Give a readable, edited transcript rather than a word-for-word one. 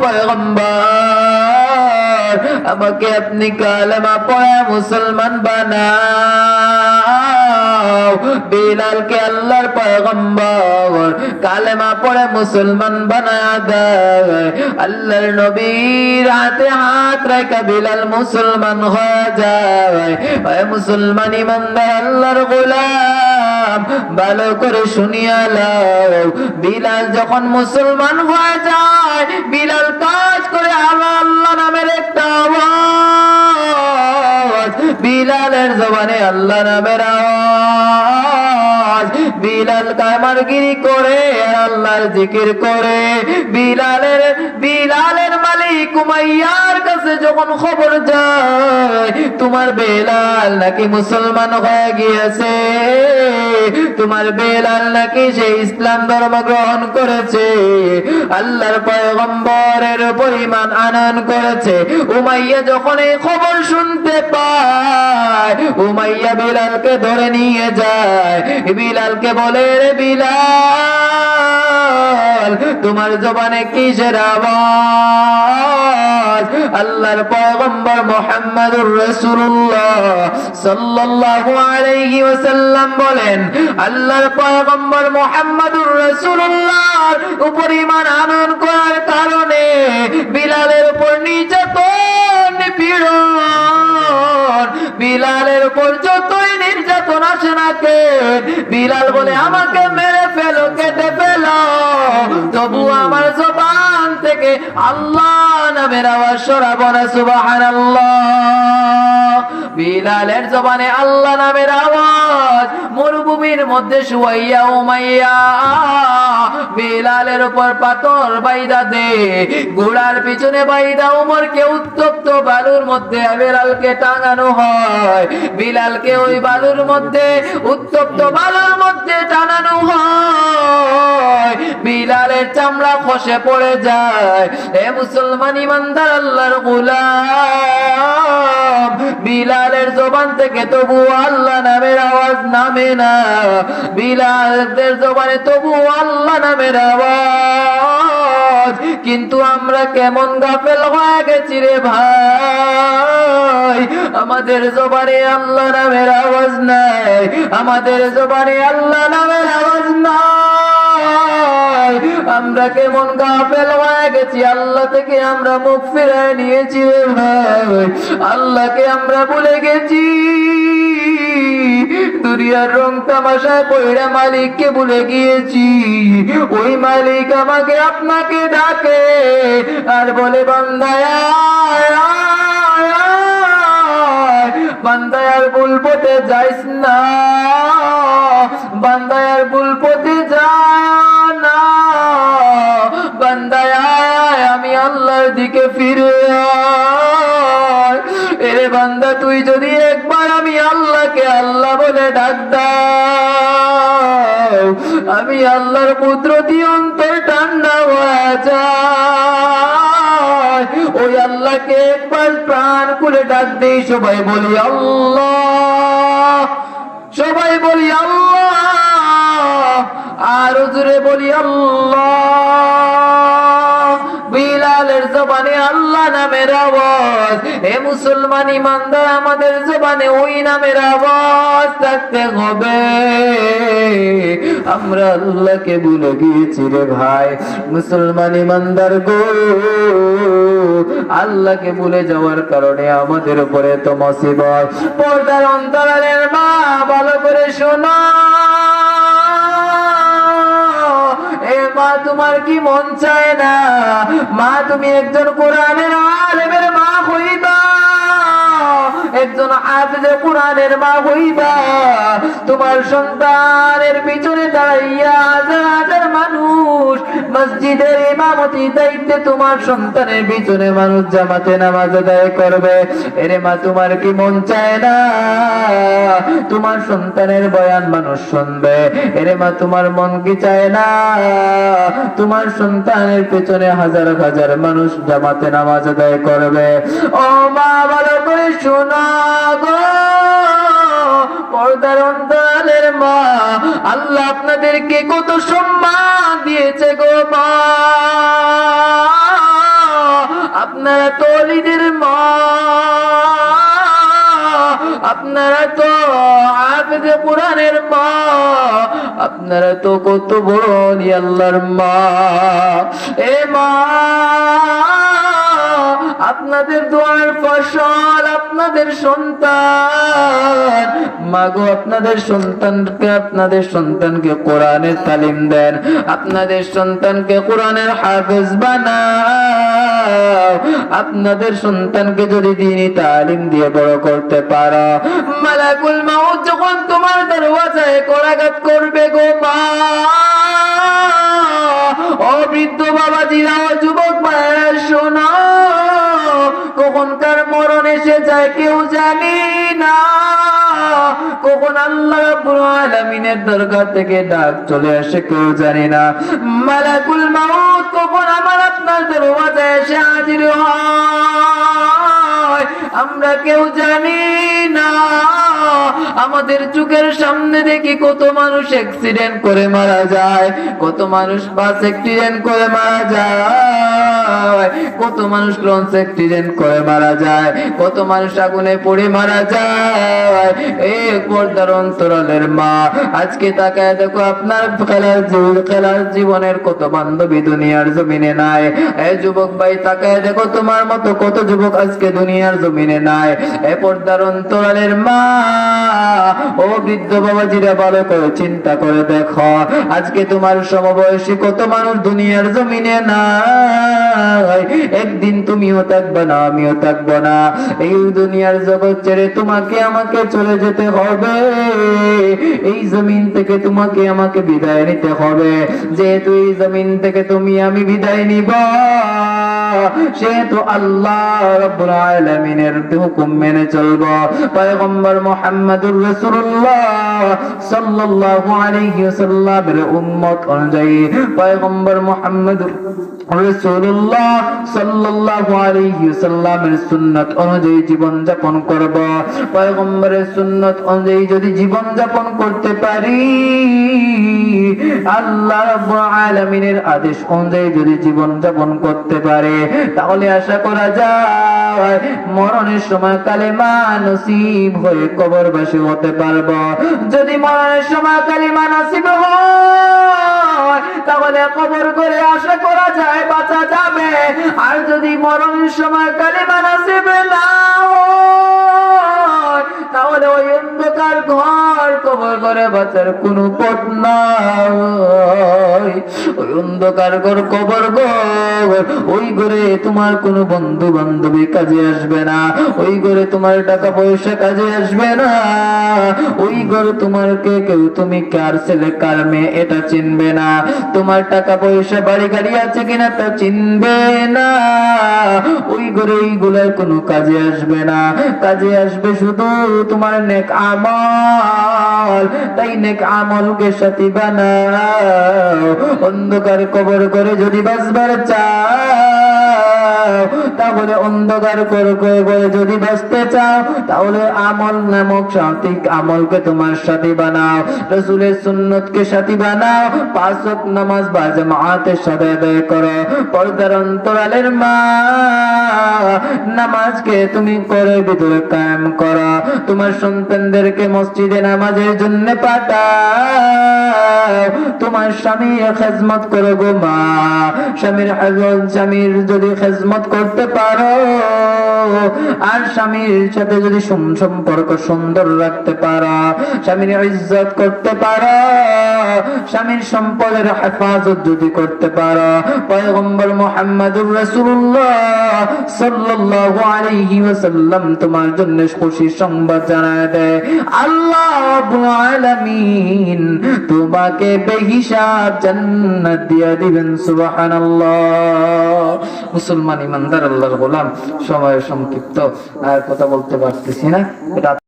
পয়গম্বর আমাকে আপনি কালেমা পড়ে মুসলমান বানাও। বিলালকে আল্লাহর পয়গম্বর কালেমা পড়ে মুসলমান বানায়া দেয়। আল্লাহর নবীর হাতে হাত রেখে বিলাল মুসলমান হয়ে যায়। ওই মুসলমান ইমানদার আল্লাহর গোলাম ভালো করে শুনিয়া লও, বিলাল যখন মুসলমান হয়ে যায় বিলাল কাজ করে আল্লাহ নামের একটা আওয়াজ, বিলালের জবানে আল্লাহ নামের আওয়াজ। বিলাল কামারগিরি করে আল্লাহর জিকির করে। বিলালের মালিক উমাইয়ার কাছে যখন খবর যায় তোমার বেলাল নাকি মুসলমান হয়ে গিয়েছে, তোমার বেলাল নাকি সে ইসলাম ধর্ম গ্রহণ করেছে, আল্লাহর পয়গম্বরের উপর ঈমান আনয়ন করেছে, উমাইয়া যখন এই খবর শুনতে পায় উমাইয়া বিলালকে ধরে নিয়ে যায়। বিলালকে বলে, রে বিলাল তোমার জবানে কিসের আওয়াজ? আল্লাহর পয়গম্বর মুহাম্মদুর রাসূলুল্লাহ সাল্লাল্লাহু আলাইহি ওয়াসাল্লাম বলেন, আল্লাহর পয়গম্বর মুহাম্মদুর রাসূলুল্লাহর উপর ঈমান আনয়ন করার কারণে বিলালের উপর নির্যাতন নিপীড়ন, বিলালের উপর যতই নির্যাতন আসে না কে, বিলাল বলে আমাকে মেরে ফেলো, কেটে ফেলো, তবু আমার জবান থেকে আল্লাহ নামের আওয়াজ সরাবো না। সুবহানাল্লাহ। বিলালের জবানে আল্লাহ নামের আওয়াজ মরুভূমির মধ্যে শুয়াইয়া উমাইয়া বিলালের উপর পাথর বাইদা দে, ঘোড়ার পিছনে বাইদা উমরকে উত্তপ্ত বালুর মধ্যে বিলালকে টাঙানো হয়, বিলালকে ওই বালুর মধ্যে উত্তপ্ত বালুর মধ্যে টানানো হয়, বিলালের চামড়া খসে পড়ে যায়। এ মুসলমান ইমানদার আল্লাহর গোলাম, বিলালের জবান থেকে তবু আল্লাহ নামের আওয়াজ নামে না, বিলালের জবানে তবু আল্লাহ নামের আওয়াজ। কিন্তু আমরা কেমন গাফেল হয়ে গেছি রে ভাই, আমাদের জবানে আল্লাহ নামের আওয়াজ নাই, আমাদের জবানে আল্লাহ নামের আওয়াজ নাই। আমরা কেমন গাফেল হয়ে গেছি, আল্লাহ থেকে আমরা মুখ ফিরিয়ে নিয়েছি রে ভাই, আল্লাহকে আমরা ভুলে গেছি। দুনিয়ার রং তামাশায় পড়ে মালিককে ভুলে গিয়েছি। ওই মালিক আমাকে আপনাকে ডাকে আর বলে, বান্দায় বান্দায় আর ভুল পথে যাইস না, বান্দায় আর ভুল পথে যায় না, বান্দায় আমি আল্লাহর দিকে ফিরে আয়। এরে বান্দা তুই যদি একবার আমি আল্লাহকে আল্লাহ বলে ডাক দাও, আমি আল্লাহর কুদরতি অন্তর ঠান্ডা হয়ে যায়। ওই আল্লাহকে একবার প্রাণ খুলে ডাক দেই, সবাই বলি আল্লাহ, সবাই বলি আল্লাহ, আর জোরে বলি আল্লাহ। বিলালের জবানে আল্লাহ নামের আওয়াজ। হে মুসলমান ইমানদার, আমাদের জবানে ওই নামের আওয়াজ থাকতে হবে। আমরা আল্লাহকে ভুলে গিয়েছি রে ভাই, মুসলমান ইমানদার গো, আল্লাহকে ভুলে যাওয়ার কারণে আমাদের উপরে তো মুসিবত। পর্দার অন্তরালের মা ভালো করে শোনো, এ মা তোমার কি মন চায় না, মা তুমি একজন কোরআনের আলেমের মা হইবা, একজন হাফেজে কোরআনের মা হইবা, তোমার সন্তানের পিছনে দাঁড়াইয়া হাজার হাজার মানুষ মসজিদের ইমামতি দায়িত্বে তোমার সন্তানের পিছনে মানুষ জামাতে নামাজ আদায় করবে। এরে মা তোমার কি মন চায় না তোমার সন্তানের বয়ান মানুষ শুনবে? এরে মা তোমার মন কি চায় না তোমার সন্তানের পেছনে হাজার হাজার মানুষ জামাতে নামাজ আদায় করবে? ও মা ভালো করে শোনো গো, পর্দার অন্তরালের মা, আল্লাহ আপনাদেরকে কত সম্মান দিয়েছে গো মা। আপনারা তো ওলিদের মা, আপনারা তো হাফেজে কোরআনের মা, আপনারা তো কত বড় ওলি আল্লাহর মা। এ মা, আপনাদের দোয়ার ফসল আপনাদের সন্তান। মাগো, আপনাদের সন্তানকে কোরআনের তালিম দেন, আপনাদের সন্তানকে কোরআনের হাফেজ বানাও। আপনাদের সন্তানকে যদি দ্বীনি তালিম দিয়ে বড় করতে পারো, মালাকুল মাউত যখন তোমার দরওয়াজায় করাঘাত করবে গো মা, ও বৃদ্ধ বাবাজিরা, ও যুবক ভাইয়েরা শোনো, কখনকার মরণ এসে যায় কেউ জানি না, কখন আল্লাহ রাব্বুল আলামিনের দরগা থেকে ডাক চলে আসে কেউ জানি না। মালাকুল মাউত কখন আমার আপনার দরওয়াজায় এসে হাজির হয় আমরা কেউ জানি না। আমাদের চোখের সামনে দেখি কত মানুষ অ্যাক্সিডেন্ট করে মারা যায়, কত মানুষ বাস অ্যাক্সিডেন্ট করে মারা যায়, কত মানুষ লঞ্চ অ্যাক্সিডেন্ট করে মারা যায়, কত মানুষ আগুনে পড়ে মারা যায়। এই পর্দার অন্তরালের মা, আজকে তাকায় দেখো আপনার খেলার জীবনের কত বান্ধবী দুনিয়ার জমিনে নাই। এই যুবক ভাই, তাকায় দেখো তোমার মতো কত যুবক আজকে দুনিয়ার জমিনে নাই। এই পর্দার অন্তরালের মা, ও বৃদ্ধ বাবাজিরা, ভালো করে চিন্তা করে দেখো, আজকে তোমার সমবয়সী কত মানুষ দুনিয়ার জমিনে নাই। একদিন তুমিও থাকবে না, আমিও থাকবো না। এই দুনিয়ার জগৎ ছেড়ে তোমাকে আমাকে চলে যেতে হবে, এই জমিন থেকে তোমাকে আমাকে বিদায় নিতে হবে। যেহেতু এই জমিন থেকে তুমি আমি বিদায় নিব, সেহেতু আল্লাহ রাব্বুল আলামিনের হুকুম মেনে চলব। পয়গম্বর মুহাম্মদুর রাসূলুল্লাহ সাল্লাল্লাহু আলাইহি ওয়াসাল্লামের উম্মত অনুযায়ী, পয়গম্বর মুহাম্মদুর রাসূলুল্লাহ সাল্লাল্লাহু আলাইহি ওয়াসাল্লামের সুন্নাত অনুযায়ী জীবন যাপন করব। পয়গম্বরের সুন্নাত অনুযায়ী যদি জীবন যাপন করতে পারি, আল্লাহ রাব্বুল আলামিনের আদেশ অনুযায়ী যদি জীবন যাপন করতে পারে, তাহলে আশা করা যায় মরণের সময় কালেমা নসিব হয়ে কবরবাসী হতে পারব। যদি মরণের সময় কালেমা নসিব হয়, তাহলে কবর করে আশা করা যায় বাঁচা যাবে। আর যদি মরণের সময় কালেমা নসিব না হয়, তাহলে ওই অন্ধকার ঘর কবর করে বাঁচার কোনো পথ নাই। ওই অন্ধকার ঘর কবর ঘর, ওই ঘরে তোমার কোনো বন্ধু বান্ধবী কাজে আসবে না, ওই ঘরে তোমার টাকা পয়সা কাজে আসবে না, ওই ঘর তোমার কেউ তুমি কার ছেলে কার মেয়ে এটা চিনবে না, তোমার টাকা পয়সা বাড়ি গাড়ি আছে কিনা তা চিনবে না। ওই ঘরে এইগুলার কোনো কাজে আসবে না, কাজে আসবে শুধু তোমার নেক আমল। তাই নেক আমলকে সাথী বানাও। অন্ধকার কবর করে যদি বাঁচবার চাও, তাহলে অন্ধকার করে যদি বাঁচতে চাও, তাহলে আমল নামক সাত্বিক আমলকে তোমার সাথী বানাও। রাসূলের সুন্নতকে সাথী বানাও। 5 ওয়াক্ত নামাজ বা জামাতের সাথে আদায় করো। পর্দার অন্তরালের মা, নামাজকে তুমি করে ভিতরে কায়েম করো। তোমার সন্তানদেরকে মসজিদে নামাজের জন্য পাঠাও। তোমার স্বামীর খেদমত করো গো মা। স্বামীর যদি খেদমত করতে পারো, আর স্বামীর সাথে যদি সম্পর্ক সুন্দর রাখতে পারো, স্বামীর ইজ্জত করতে পারো, স্বামীর সম্পদের হেফাজত যদি করতে পারো, পয়গম্বর মুহাম্মদুর রাসূলুল্লাহ সাল্লাল্লাহু আলাইহি ওয়াসাল্লাম তোমার জন্য খুশির সংবাদ জানায় দেয়। আল্লাহ রাব্বুল আলামিন তোমাকে বেহিসাব জান্নাত দিয়ে দিবেন। সুবহানাল্লাহ। মুসলমান ইমানদার আল্লাহর গোলাম, সময় সংক্ষিপ্ত, আর কথা বলতে পারতেছি না।